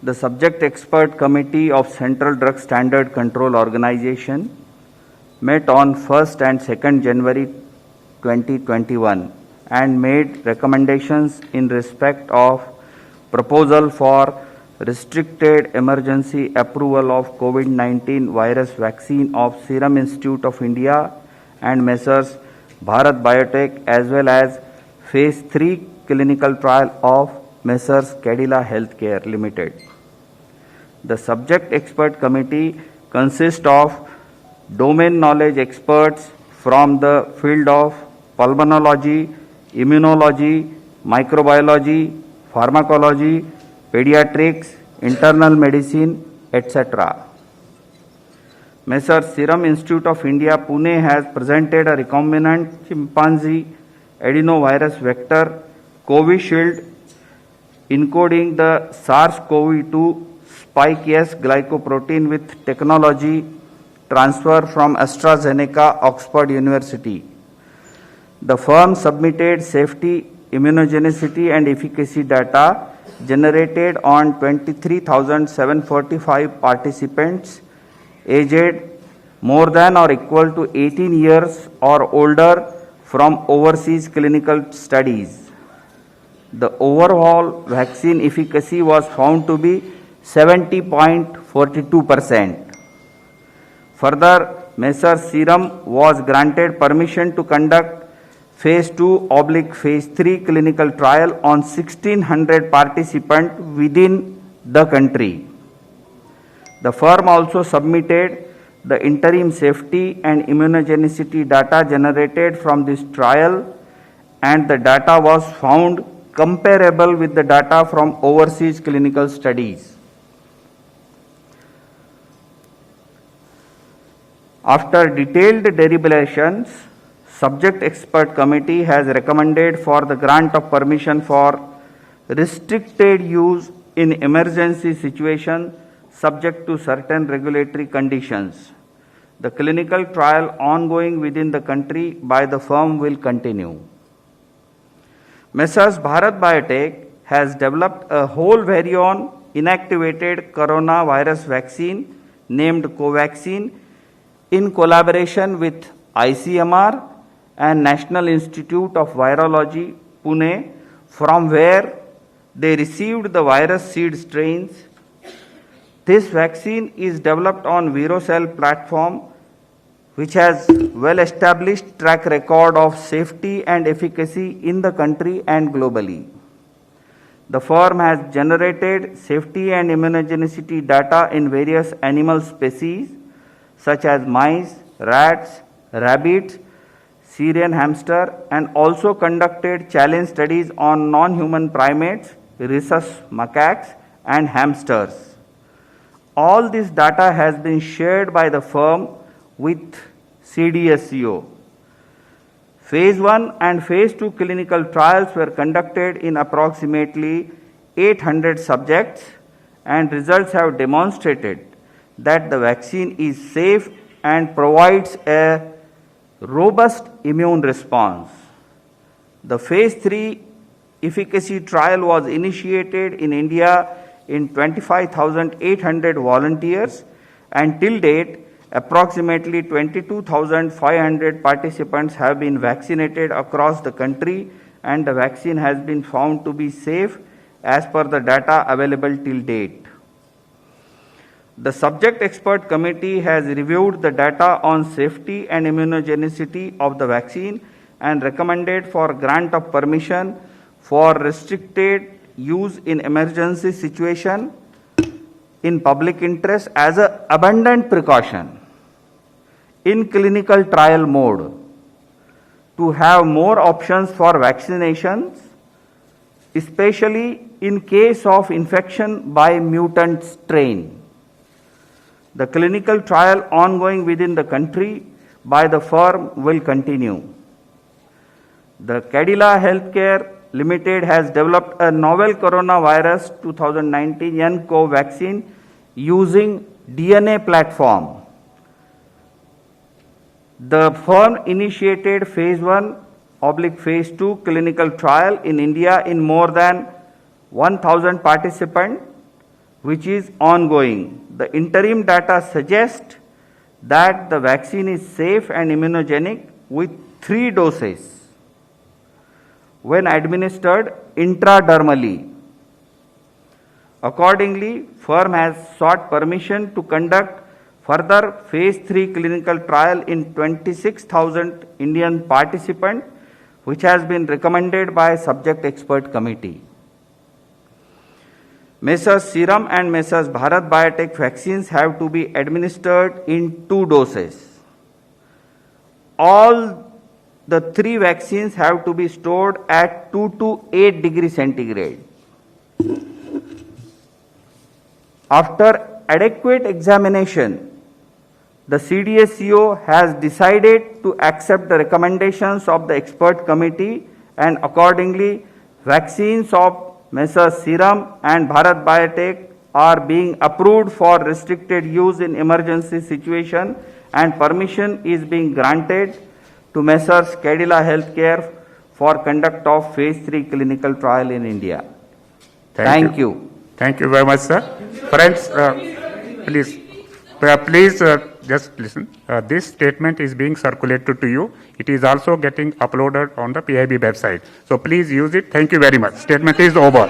The subject expert committee of Central Drug Standard Control Organization met on 1st and 2nd January 2021 and made recommendations in respect of proposal for restricted emergency approval of COVID-19 virus vaccine of Serum Institute of India and Messrs. Bharat Biotech, as well as Phase 3 clinical trial of Messrs. Cadila Healthcare Limited. The subject expert committee consists of domain knowledge experts from the field of pulmonology, immunology, microbiology, pharmacology, pediatrics, internal medicine, etc. Messrs. Serum Institute of India, Pune has presented a recombinant chimpanzee adenovirus vector Covishield encoding the SARS-CoV-2 spike S glycoprotein with technology transfer from AstraZeneca, Oxford University. The firm submitted safety, immunogenicity and efficacy data generated on 23,745 participants aged more than or equal to 18 years or older from overseas clinical studies. The overall vaccine efficacy was found to be 70.42%. Further, Messrs. Serum was granted permission to conduct Phase 2/Phase 3 clinical trial on 1,600 participants within the country. The firm also submitted the interim safety and immunogenicity data generated from this trial, and the data was found comparable with the data from overseas clinical studies. After detailed deliberations, subject expert committee has recommended for the grant of permission for restricted use in emergency situation subject to certain regulatory conditions. The clinical trial ongoing within the country by the firm will continue. Messrs. Bharat Biotech has developed a whole virion inactivated coronavirus vaccine named Covaxin in collaboration with ICMR and National Institute of Virology, Pune, from where they received the virus seed strains. This vaccine is developed on ViroCell platform, which has well-established track record of safety and efficacy in the country and globally. The firm has generated safety and immunogenicity data in various animal species such as mice, rats, rabbits, Syrian hamster, and also conducted challenge studies on non-human primates, rhesus macaques, and hamsters. All this data has been shared by the firm with CDSCO. Phase 1 and Phase 2 clinical trials were conducted in approximately 800 subjects, and results have demonstrated that the vaccine is safe and provides a robust immune response. The Phase 3 efficacy trial was initiated in India in 25,800 volunteers, and till date, approximately 22,500 participants have been vaccinated across the country, and the vaccine has been found to be safe as per the data available till date. The subject expert committee has reviewed the data on safety and immunogenicity of the vaccine and recommended for grant of permission for restricted use in emergency situation in public interest as an abundant precaution in clinical trial mode to have more options for vaccinations, especially in case of infection by mutant strain. The clinical trial ongoing within the country by the firm will continue. The Cadila Healthcare Limited has developed a novel coronavirus 2019 nCoV vaccine using DNA platform. The firm initiated Phase 1/Phase 2 clinical trial in India in more than 1,000 participants which is ongoing. The interim data suggests that the vaccine is safe and immunogenic with 3 doses when administered intradermally. Accordingly, firm has sought permission to conduct further phase 3 clinical trial in 26,000 Indian participants, which has been recommended by subject expert committee. Messrs. Serum and Messrs. Bharat Biotech vaccines have to be administered in 2 doses. All the 3 vaccines have to be stored at 2 to 8 degrees centigrade. After adequate examination, the CDSCO has decided to accept the recommendations of the expert committee, and accordingly, vaccines of Messrs. Serum and Bharat Biotech are being approved for restricted use in emergency situation, and permission is being granted to Messrs. Cadila Healthcare for conduct of phase 3 clinical trial in India. Thank you. Thank you very much, sir. Friends, please just listen. This statement is being circulated to you. It is also getting uploaded on the PIB website. So please use it. Thank you very much. Statement is over.